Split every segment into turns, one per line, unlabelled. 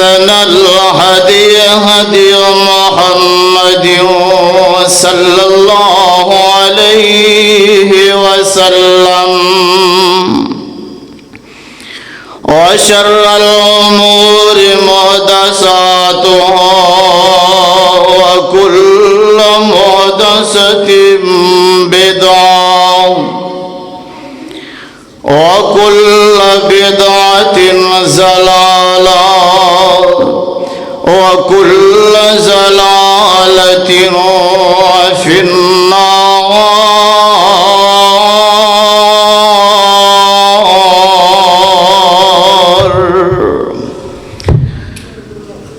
وأحسن الهدي هدي محمد صلى الله عليه وسلم وشر الأمور محدثاتها وكل محدثة بدعة وكل بدعة ضلالة وكل ضلالة في النار.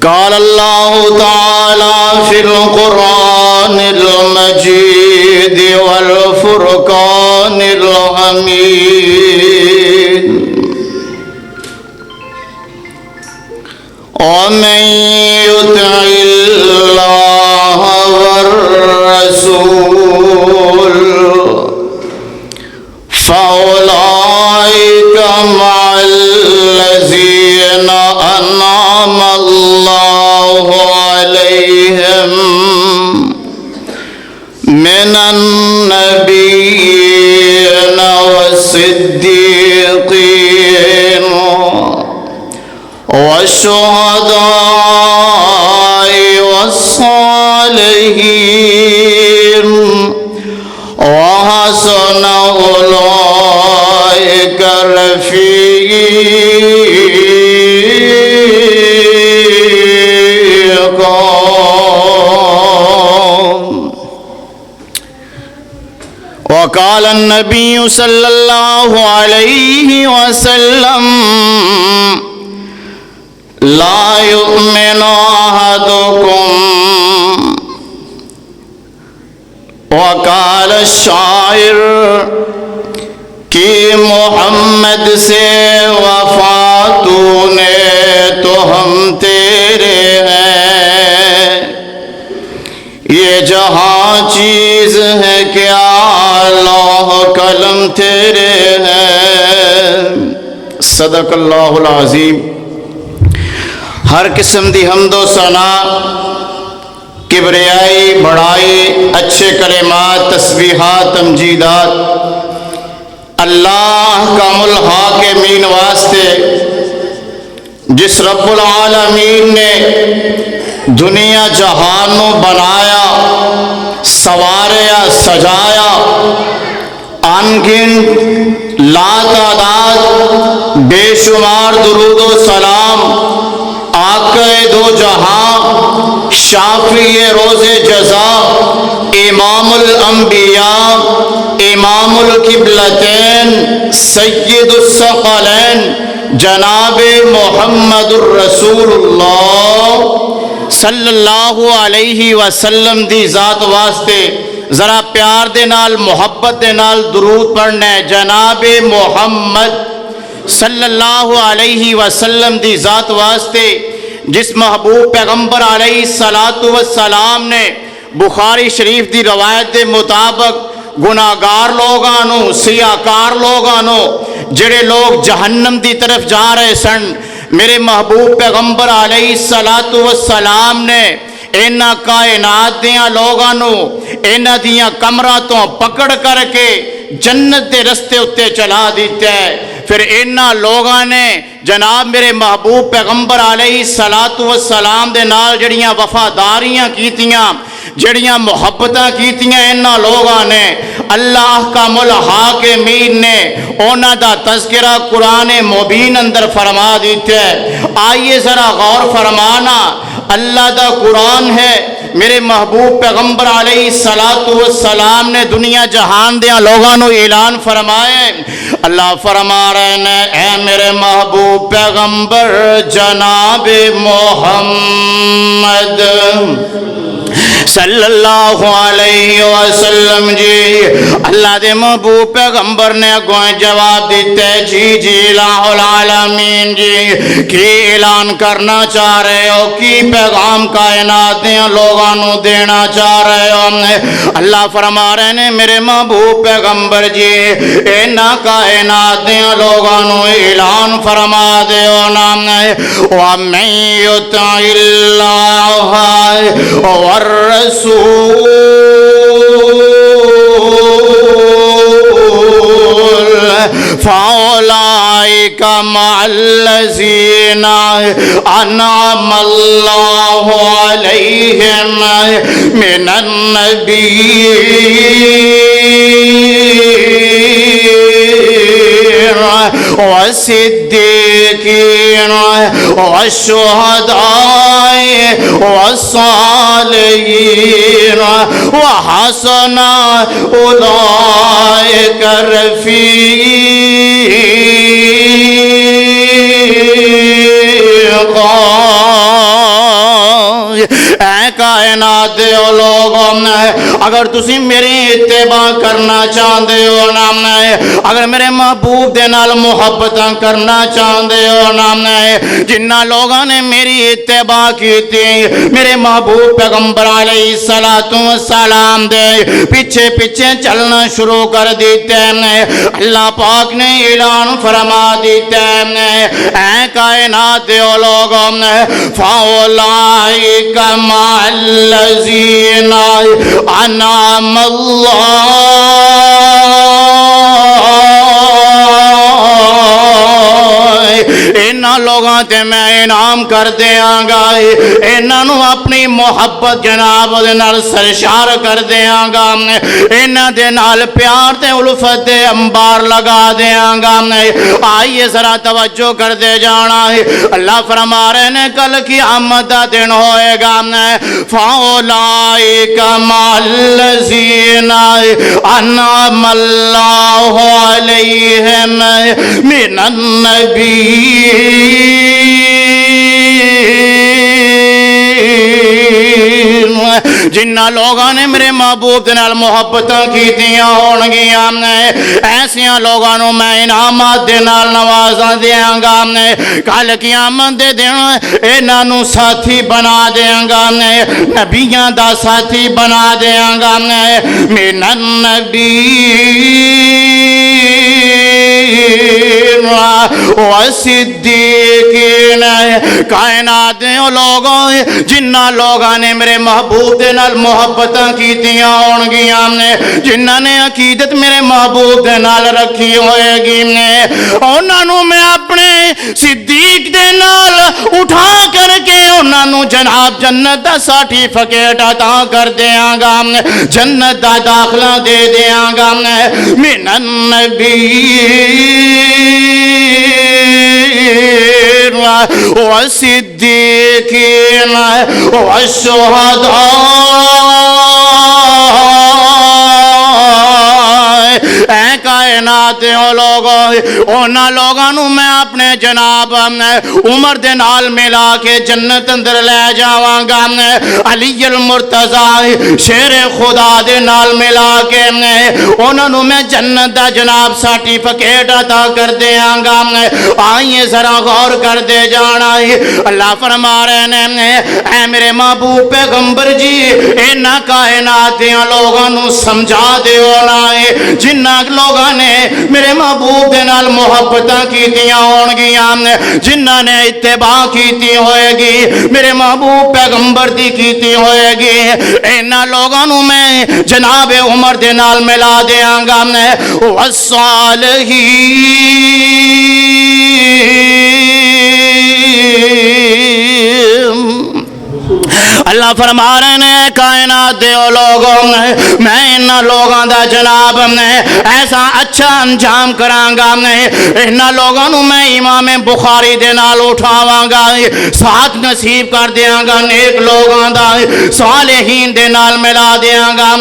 قال الله تعالى في القرآن المجيد والفرقان الحميد: ومن يطع الله والرسول فأولئك مع الذين أنعم الله عليهم من النبيين والصديقين والشهداء والصالحين وحسن أولئك رفيقا. وقال النبي صلى الله عليه وسلم: لا يؤمن أحدكم. وقال الشاعر کہ محمد سے وفا تو نے تو ہم تیرے ہیں، یہ جہاں چیز ہے کیا لوح قلم تیرے ہیں. صدق اللہ العظیم. ہر قسم دی حمد و ثنا، کبریائی، بڑائی، اچھے کلمات، تسبیحات، تمجیدات اللہ کامل الحاکمین واسطے، جس رب العالمین نے دنیا جہان نو بنایا، سواریا، سجایا، انگن لا تعداد بے شمار درود و سلام آقا دو جہاں، شافی روز جزا، امام الانبیاء، امام القبلتین، سید الثقلین، جناب محمد الرسول اللہ صلی اللہ علیہ وسلم دی ذات واسطے ذرا پیار دے نال، محبت دے نال درود پڑھنا ہے. جناب محمد صلی اللہ علیہ وسلم دی ذات واسطے جس محبوب پیغمبر علیہ السلام نے بخاری شریف دی روایت دے مطابق گناہگار لوگانوں، سیاکار لوگانوں، جڑے لوگ جہنم دی طرف جا رہے سن، میرے محبوب پیغمبر علیہ السلام نے اینا کائنات دیاں لوگانوں، اینا دیاں کمرہ تو پکڑ کر کے جنت دے رستے اتے چلا دیتے ہیں. پھر اینا لوگاں نے جناب میرے محبوب پیغمبر علیہ السلام دے نال جڑیاں وفاداریاں کیتیاں، جڑیاں محبتاں کیتیاں، اینا لوگاں نے اللہ کا الحاکمین نے اونا دا تذکرہ قرآن مبین اندر فرما دیتے ہیں. آئیے ذرا غور فرمانا، اللہ دا قرآن ہے، میرے محبوب پیغمبر علیہ السلام نے دنیا جہان دیا لوگاں نو اعلان فرمائے. اللہ فرما رہے ہیں اے میرے محبوب پیغمبر جناب محمد صلی اللہ علیہ وسلم جی، اللہ دے محبوب پیغمبر نے اگویں جواب دیتے جی الہ العالمین جی کی اعلان کرنا چاہ رہے ہو، کی پیغام کائنات دیا لوگاں نو دینا چاہ رہے ہو. اللہ فرما رہے ہیں میرے محبوب پیغمبر جی اینا کائنات دیا لوگاں نو اعلان فرما دے ہو نام وَمَن يُطِعِ اللَّهَ وَالرَّسُولَ فَأُولَئِكَ مَعَ الَّذِينَ أَنْعَمَ اللَّهُ عَلَيْهِم مِّنَ النَّبِيِّينَ والصديقين والشهداء والصالحين وحسن أولئك رفيقا. اے کائنات دے لوگوں اگر تسی میری اتباع کرنا چاہتے ہو نا اگر میرے محبوب دے نال محبت کرنا چاہتے ہو نا جنہ لوگوں نے میری اتباع کی تھی میرے محبوب پیغمبر علیہ السلام دے پیچھے پیچھے چلنا شروع کر دیتے ہیں اللہ پاک نے اعلان فرما دیتے ہیں اے کائنات دے لوگوں فَأُولَئِكَ مَعَ الَّذِينَ أَنْعَمَ اللَّهُ انہاں لوگاں تے میں انعام کر دیاں گا انہاں نو اپنی محبت جناب دے نال سرشار کر دیاں گا انہاں دے نال پیار تے الفت دے انبار لگا دیاں گا. آئیے ذرا توجہ کر دے جانا اللہ فرما رہے نے کل قیامت دا دن ہوئے گا فَأُولَئِكَ مَعَ الَّذِينَ أَنْعَمَ اللَّهُ عَلَيْهِم مِّنَ النَّبِيِّينَ جنہ لوگاں نے میرے محبوب دے نال محبت کیتیاں ہون گیاں ایسیاں لوگاں نو میں انعامات دے نال نوازاں دیاں گا کل قیامت دے دن انہاں نو ساتھی بنا دیاں گا نبیاں دا ساتھی بنا دیاں گا من النبیین والصدیقین کائنات دے لوگوں جنہ لوگاں نے میرے محبوب دے نال محبتاں کیتیاں ہون گیاں جنہ نے عقیدت میرے محبوب دے نال رکھی ہوئے گی انہاں نو میں اپنے صدیق دے نال اٹھا کر کے انہاں نو جناب جنت دا سرٹیفکیٹ عطا کر دیاں گا جنت دا داخلہ دے دیاں گا من النبیین والصدیقین والشہداء اے کائنات لوگوں اونا لوگاں نو میں اپنے جناب عمر دے نال ملا کے جنت اندر لے جاواں گا علی المرتضی شیر خدا دے نال ملا کے اونا نو میں جنت دا جناب سرٹیفکیٹ عطا کر دیاں گا. آئیے ذرا غور کر دے جانا اللہ فرما رہے ہیں اے میرے محبوب پیغمبر جی اینا کائنات دیاں لوگاں نو سمجھا دے ہونا جنہ لوگاں نے میرے محبوب دے نال محبتاں کیتیاں ہون گیاں جنہ نے اتباع کیتی ہوئے گی میرے محبوب پیغمبر دی کیتی ہوئے گی اینا لوگاں نو میں جناب عمر دے نال ملا دیاں گا والصالحین اللہ فرما رہے ہیں کائنات دے لوگوں میں ان لوگاں دا جناب ایسا اچھا انجام کرانگا ان لوگوں نو میں امام بخاری دے نال اٹھاواں گا ساتھ نصیب کر دیاں گا نیک لوگاں دا صالحین دے نال ملا دیاں گا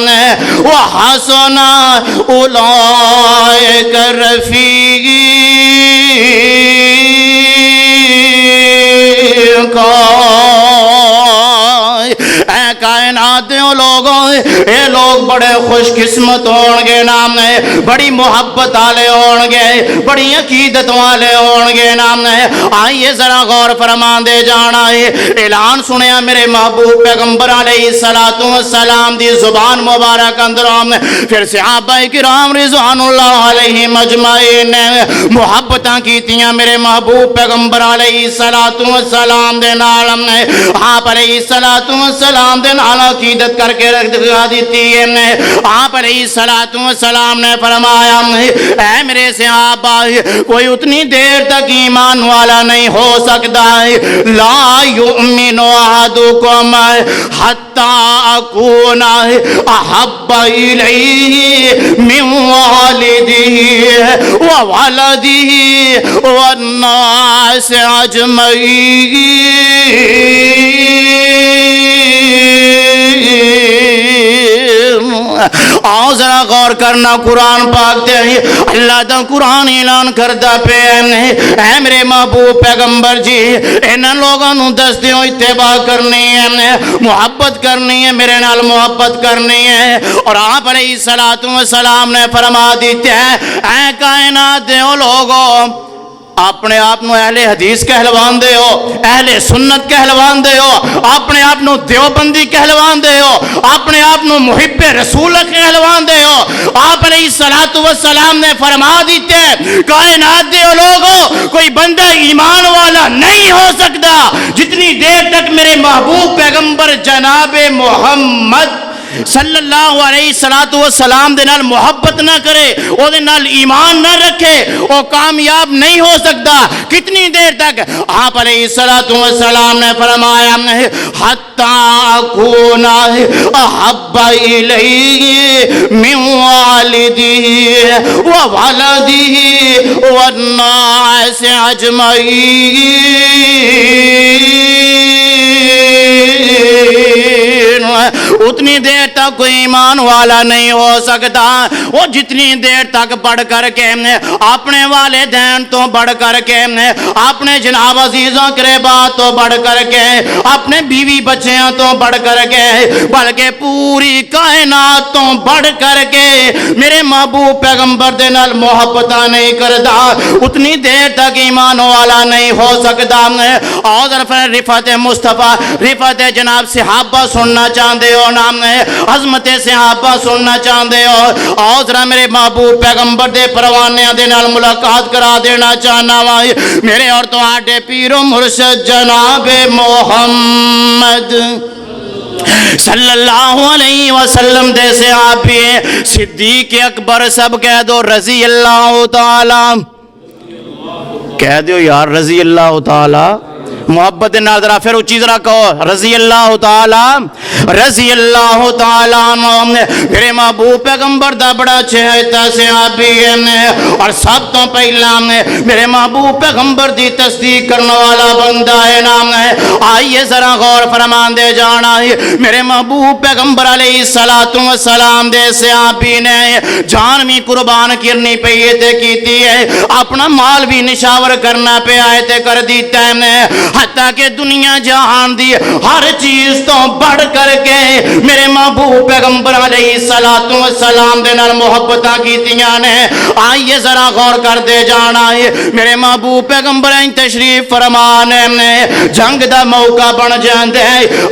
وحسن اولئک رفیقا. اے کائنات دے لوگوں اے لوگ بڑے خوش قسمت ہون گے نام ہے، بڑی محبت والے ہون گے، بڑی عقیدت والے ہون گے نام ہے۔ آئیے ذرا غور فرمان دے جانا ہے، اعلان سنیا میرے محبوب پیغمبر علیہ السلام دی زبان مبارک اندروں پھر صحابہ کرام رضوان اللہ علیہ مجمعین نے محبتاں کیتیاں میرے محبوب پیغمبر علیہ السلام دے نال، آپ علیہ السلام دے نال عقیدت کر کے رکھ دکھا دیتی ہے۔ آپ علیہ السلام نے فرمایا اے میرے صحابہ کوئی اتنی دیر تک ایمان والا نہیں ہو سکتا ہے، لا یؤمن احدکم حتی اکون احب الیہ من والدہ وولدہ والناس اجمعین۔ آؤ ذرا غور کرنا قرآن پاک تے اللہ دا قرآن اعلان کردا پے اے میرے محبوب پیغمبر جی انہاں لوگاں نوں دس دیو اتباع کرنی ہے، محبت کرنی ہے، میرے نال محبت کرنی ہے۔ اور آپ علیہ السلام نے فرما دیتے ہیں اے کائنات دے لوگوں اپنے آپ نو اہل حدیث کہلوان دے ہو، اہل سنت کہلوان دے ہو، اپنے آپ نو دیوبندی کہلوان دے ہو، اپنے آپ نو محب رسول کہلوان دے ہو۔ آپ علیہ السلام نے فرما دیتے کائنات دے لوگوں کوئی بندہ ایمان والا نہیں ہو سکتا جتنی دیر تک میرے محبوب پیغمبر جناب محمد صلی اللہ علیہ وسلم دے نال محبت نہ کرے، او دے نال ایمان نہ رکھے، او کامیاب نہیں ہو سکتا۔ کتنی دیر تک؟ آپ علیہ السلام نے فرمایا حتی اکون احب الیہ من والدہ وولدہ والناس اجمعین۔ اتنی دیر تک کوئی ایمان والا نہیں ہو سکتا وہ جتنی دیر تک بڑھ کر کے اپنے والدین تو بڑھ کر کے اپنے جناب عزیزوں قربات تو بڑھ کر کے اپنے بیوی بچیاں تو بڑھ کر کے بلکہ پوری کائنات تو بڑھ کر کے میرے محبوب پیغمبر دے نال محبت نہیں کرتا اتنی دیر تک ایمان والا نہیں ہو سکتا۔ اور رفعت مصطفیٰ رفعت جناب صحابہ سننا چاہتے ہو نام ہے، عظمت صحابہ سننا چاہتے ہو، اور ذرا میرے محبوب پیغمبر دے پروانیاں دے نال ملاقات کرا دینا چاہنا وا میرے اور تواڈے پیر و مرشد جناب محمد صلی اللہ علیہ وسلم دے صحابی صدیق اکبر سب کہہ دو رضی اللہ تعالی، کہہ دو یار رضی اللہ تعالی محبت نال ذرا پھر اونچی ذرا کہو رضی اللہ تعالی میرے محبوب پیغمبر دا بڑا چہتا صحابی ہے اور سب تو پہلا میرے محبوب پیغمبر دی تصدیق کرنے والا بندہ ہے نام ہے۔ آئیے ذرا غور فرمان دے جانا ہے میرے محبوب پیغمبر علیہ السلام دے صحابی نے جان بھی قربان کرنی پئی تے کیتی ہے، اپنا مال بھی نشاور کرنا پہ آئے تے کر دیتا ہے، حتیٰ کہ دنیا جہان دی ہر چیز تو بڑھ کر کے میرے محبوب پیغمبر علیہ السلام دے نال محبتاں کیتیاں نے۔ آئیے ذرا غور کر دے جانا ہے میرے محبوب پیغمبر تشریف فرمان جنگ دا موقع بن جاندے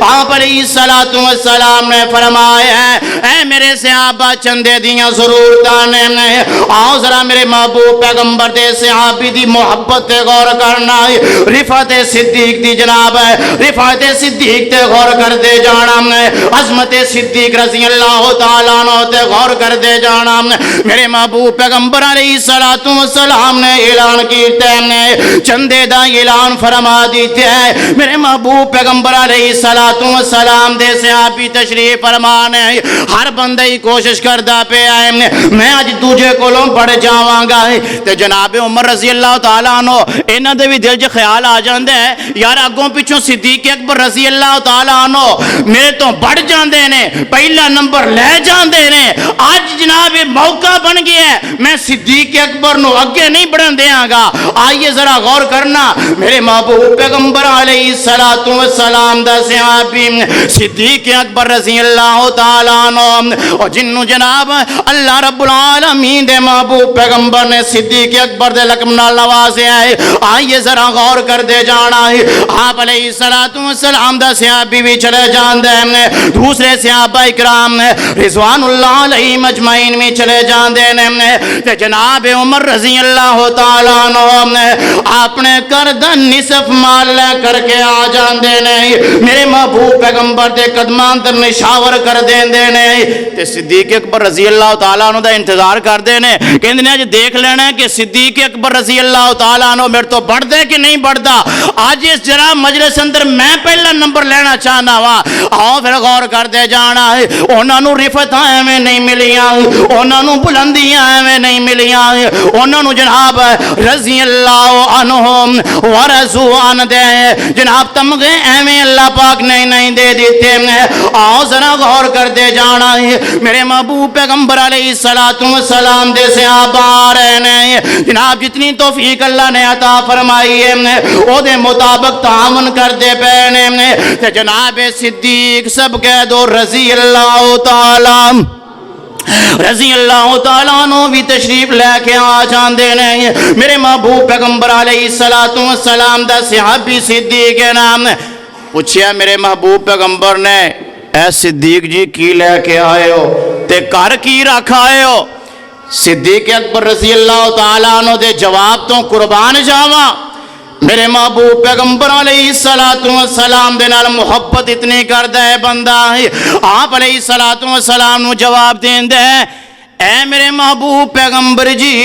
آپ علیہ السلام نے فرمایا اے میرے صحابہ چندے دیاں ضرورتاں نے، آؤ ذرا میرے محبوب پیغمبر دے صحابی دی محبت تے غور کرنا ہے۔ رفعت صدیق دی جناب ہے، رفعت صدیق تے غور کر دے جانا، عظمت صدیق رضی اللہ تعالیٰ عنہ تے غور کر دے جانا۔ میرے محبوب پیغمبر علیہ السلام نے اعلان کیتے ہیں چندے دا اعلان فرما دیتے ہیں میرے محبوب پیغمبر علیہ السلام دے صحابی تشریف فرمان ہے۔ ہر بندہ ہی کوشش کردا پہ آئے میں اج دوجے کولوں بڑھ جاواں گا تے جناب عمر رضی اللہ تعالیٰ عنہ انہاں دے بھی دل 'چ خیال آ جاندا ہے یار اگوں پچھوں صدیق اکبر رضی اللہ تعالیٰ عنہ میرے تو بڑھ جاندے نے، پہلا نمبر لے جاندے نے، آج جناب یہ موقع بن گیا ہے میں صدیق اکبر نو اگے نہیں بڑھن دیاں گا۔ آئیے ذرا غور کرنا، میرے محبوب پیغمبر علیہ السلام دا صحابی صدیق اکبر رضی اللہ تعالیٰ عنہ اور جنوں جناب اللہ رب العالمین دے محبوب پیغمبر نے صدیق اکبر دے لقب نال نوازیا ہے۔ آئیے ذرا غور کر دے جانا ہے، آپ علیہ السلام دا صحابی بھی چلے جاندے ہیں، دوسرے صحابہ اکرام رضوان اللہ علیہ مجمعین میں چلے جاندے ہیں، جناب عمر رضی اللہ تعالیٰ عنہ اپنے کردہ نصف مال لے کر کے آ جاندے ہیں، میرے محبوب پیغمبر دے قدمان تر نشاور کر دیندے ہیں، تے صدیق اکبر رضی اللہ تعالیٰ عنہ دا انتظار کر دینے، کہندے نے آج دیکھ لینا ہے کہ صدیق اکبر رضی اللہ تعالیٰ عنہ میرے تو بڑھ دے کہ نہیں بڑھ دا، آج اس جرا مجلس اندر میں پہلا نمبر لینا چاہنا ہوا۔ آؤ پھر غور کر دے جانا ہے، انہاں نو رفتاں ایویں نہیں ملیاں، انہاں نو بلندیاں ایویں نہیں ملیاں، انہاں نو جناب رضی اللہ عنہم ورضوا عنہ دے جناب تمغے ایویں اللہ پاک نہیں دے دیتے۔ آؤ ذرا غور کر دے جانا ہے، میرے محبوب پیغمبر علیہ السلام دے صحابہ آ رہے ہیں، جناب جتنی توفیق اللہ نے عطا فرمائی ہے او دے مطابق تعاون کر دے پہنے، تے جناب صدیق سب کہہ دو رضی اللہ تعالیٰ عنہ بھی تشریف لے کے آ جاندے نے، میرے محبوب پیغمبر علیہ السلام دا صحابی صدیق کے نام پوچھیا میرے محبوب پیغمبر نے اے صدیق جی کی لے کے آئے ہو تے کر کی رکھ آئے ہو؟ صدیق اکبر رضی اللہ تعالیٰ عنہ دے جواب تو قربان جاواں، میرے محبوب پیغمبر علیہ السلام دے نال محبت اتنی کردہ ہے بندہ ہے، آپ علیہ السلام نو جواب دین دے اے میرے محبوب پیغمبر جی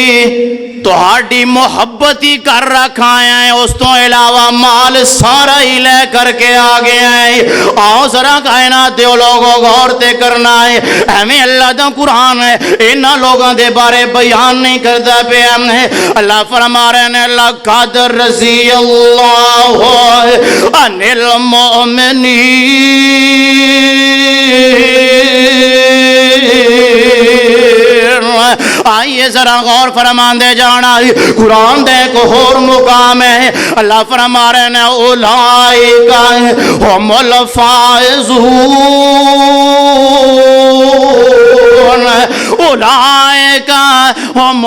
تہاڈی محبت ہی کر رکھا ہے، اس تو علاوہ مال سارا ہی لے کر کے آ گیا ہے۔ آؤ ذرا کائنات دے لوگوں غور تے کرنا ہے، ہمیں اللہ دا قرآن ہے انہاں لوگاں دے بارے بیان نہیں کردا پیا ہے۔ اللہ فرما رہے ہیں لقد رضی اللہ عن المؤمنین۔ آئیے ذرا غور فرمان دے جانا، قرآن دے ایک اور مقام ہے، اللہ فرما رہے ہیں اولئک هم الفائزون اولئک هم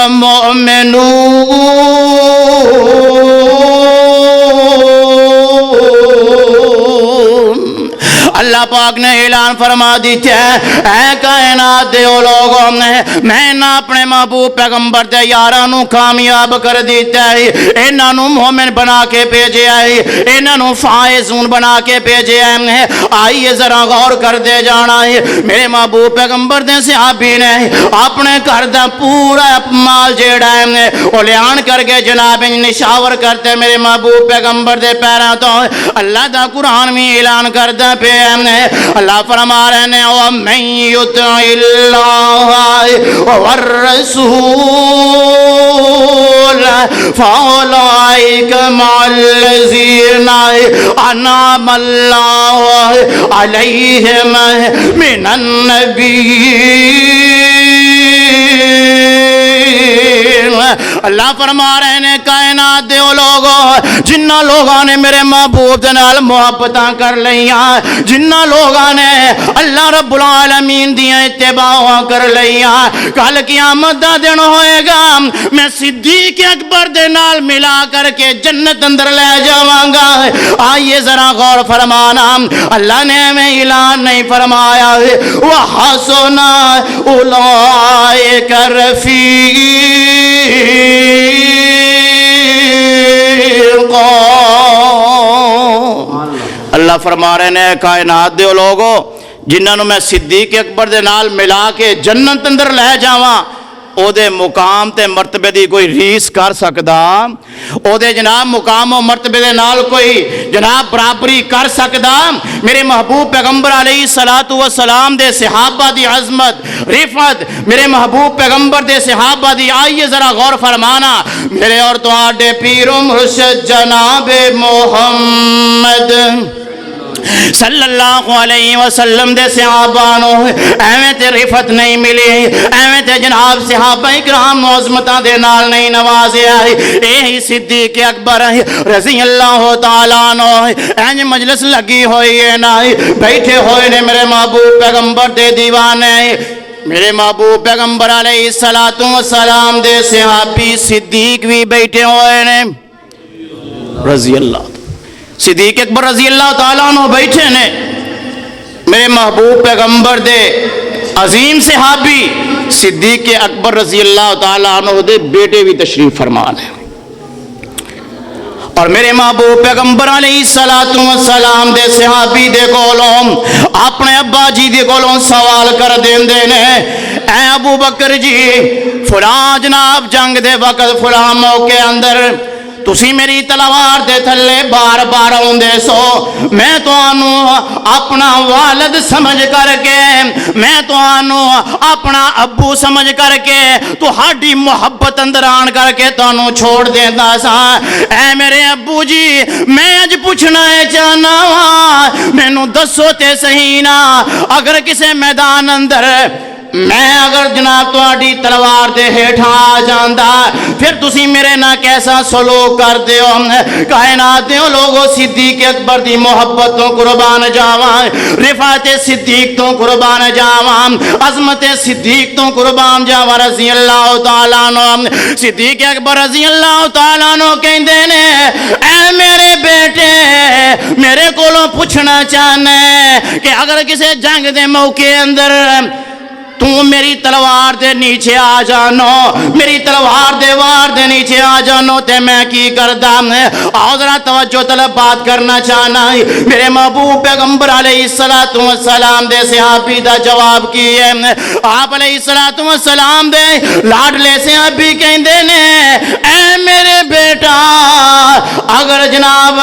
المؤمنون۔ اللہ پاک نے اعلان فرما دیتے ہیں اے کائنات دے لوگوں نے میں نہ اپنے محبوب پیغمبر دے یارانوں کامیاب کر دیتا ہے، انہاں نو مومن بنا کے بھیجے ہے، انہاں نو فائزون بنا کے بھیجے ہے۔ آئیے ذرا غور کر دے جانا ہے، میرے محبوب پیغمبر دے صحابی نے اپنے گھر دا پورا مال جیڑا ہے وہ لیان کر کے جناب نشاور کرتے میرے محبوب پیغمبر دے پیراں تو اللہ دا قرآن میں اعلان کردہ پہ اللہ فرما رہے ہیں وَمَن يُطِعِ اللَّهَ وَالرَّسُولَ فَأُولَئِكَ مَعَ الَّذِينَ أَنْعَمَ اللَّهُ عَلَيْهِمْ مِنَ النَّبِيِّينَ۔ اللہ فرما رہے ہیں کائنات دے لوگوں جنہ لوگاں نے میرے محبوب دے نال محبتاں کر لیاں، جنہ لوگاں نے اللہ رب العالمین دیاں اتباعاں کر لیاں، کل قیامت دا دن ہوئے گا میں صدیق اکبر دے نال ملا کر کے جنت اندر لے جاواں گا۔ آئیے ذرا غور فرمانا، اللہ نے ہمیں اعلان نہیں فرمایا وَحَسُنَ أُولَئِكَ رفیقا۔ اللہ فرما رہے ہیں کائنات دے لوگوں جنہاں نو میں صدیق اکبر دے نال ملا کے جنت اندر لے جاواں او دے مقام تے مرتبے دی کوئی ریس کر سکدا؟ او دے جناب مقام و مرتبے دے نال کوئی جناب برابری کر سکدا؟ میرے محبوب پیغمبر علیہ الصلوۃ والسلام دے صحابہ دی عظمت رفعت، میرے محبوب پیغمبر دے صحابہ دی، آئیے ذرا غور فرمانا، میرے اور تواڈے پیر و مرشد جناب محمد صلی اللہ علیہ وسلم دے صحابہ نو ایویں تے رفعت نہیں ملی، ایویں تے جناب صحابہ اکرام عظمتاں دے نال نہیں نوازیا، یہی صدیق اکبر رضی اللہ تعالیٰ عنہ اینج مجلس لگی ہوئی ہے نا، بیٹھے ہوئے نے میرے محبوب پیغمبر دے دیوانے، میرے محبوب پیغمبر علیہ السلام دے صحابی صدیق بھی بیٹھے ہوئے نے رضی اللہ، صدیق اکبر رضی اللہ تعالیٰ عنہ بیٹھے نے، میرے محبوب پیغمبر دے عظیم صحابی صدیق اکبر رضی اللہ تعالیٰ عنہ دے بیٹے بھی تشریف فرمان ہیں، اور میرے محبوب پیغمبر علیہ السلام دے صحابی دے کولوں اپنے ابا جی دے کولوں سوال کر دیندے نے، اے ابو بکر جی فلاں جناب جنگ دے وقت فلاں موقع اندر تسی میری تلوار دے تھلے بار بار آندے سو، میں تانوں اپنا والد سمجھ کر کے، میں تانوں اپنا ابو سمجھ کر کے تہاڈی محبت اندر آن کر کے تانوں چھوڑ دیندا سا، اے میرے ابو جی میں اج پوچھنا ہے چاہنا وا، مینوں دسو تے صحیح نا، اگر کسے میدان اندر میں اگر جناب تہاڈی تلوار دے ہیٹھاں آ جاندا پھر تسی میرے نہ کیسا سلوک کر دیو، کائنات دیو لوگو صدیق اکبر دی محبت تو قربان جاواں، رفعت صدیق تو قربان جاواں، عظمت صدیق تو قربان جاواں رضی اللہ تعالیٰ عنہ، صدیق اکبر رضی اللہ تعالیٰ عنہ کہندے نے اے میرے بیٹے میرے کولوں پوچھنا چاہنے کہ اگر کسے جنگ دے موقع اندر تو میری تلوار دے نیچے آ جانو، میری تلوار دے وار دے نیچے آ جانو تے میں کی کردا، آؤ ذرا توجہ طلب بات کرنا چاہنا، میرے محبوب پیغمبر علیہ السلام دے صحابی دا جواب کی ہے، آپ علیہ السلام دے لاڈلے صحابی کہندے نے اے میرے بیٹا اگر جناب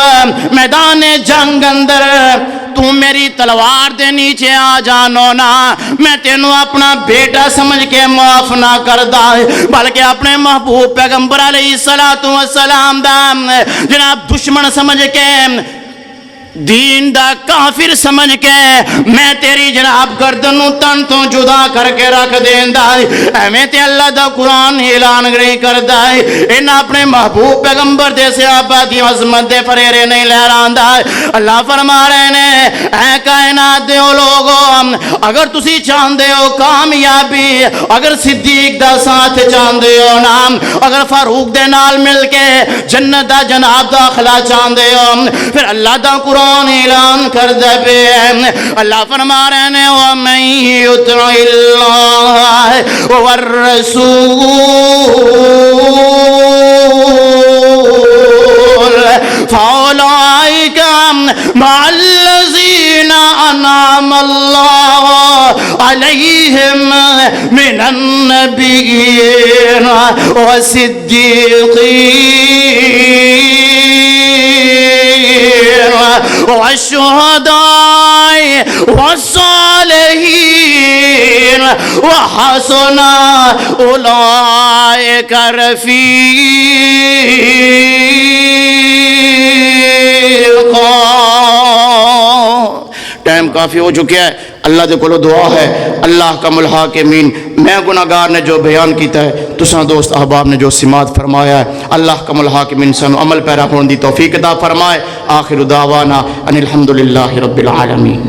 میدان جنگ اندر تو میری تلوار دے نیچے آ جانو نا، میں تینوں اپنا بیٹا سمجھ کے معاف نہ کردا، بلکہ اپنے محبوب پیغمبر علیہ السلام دا جناب دشمن سمجھ کے، دین دا کافر سمجھ کے میں تیری جناب گردن تن تو جدا کر کے رکھ دیندا، ایویں تے اللہ دا قرآن اعلان نہیں کردا، ان اپنے محبوب پیغمبر دے صحابہ دی عظمت دے فریرے نہیں لہراندا، اللہ فرما رہے نے اے کائنات دے لوگو اگر تسی چاہندے ہو کامیابی، اگر صدیق دا ساتھ چاہندے ہو نا، اگر فاروق دے نال مل کے جنت دا جناب داخلہ چاہندے ہو، پھر اللہ دا قرآن اعلان کر دے، اللہ فرما رہے ہیں وَمَن يُطِعِ اللَّهَ وَالرَّسُولَ فَأُولَئِكَ مَعَ الَّذِينَ أَنْعَمَ اللَّهُ عَلَيْهِم مِّنَ النَّبِيِّينَ وَالصِّدِّيقِينَ والشهداء والصالحين وحسن أولئك رفيقا۔ ٹائم کافی ہو چکا ہے، اللہ دے کولو دعا ہے اللہ کا الحاکمین، میں گناہگار نے جو بیان کیتا ہے تساں دوست احباب نے جو سماعت فرمایا ہے، اللہ کا الحاکمین سانو عمل پیرا ہون دی توفیق عطا فرمائے۔ آخر دعوانا ان الحمدللہ رب العالمین۔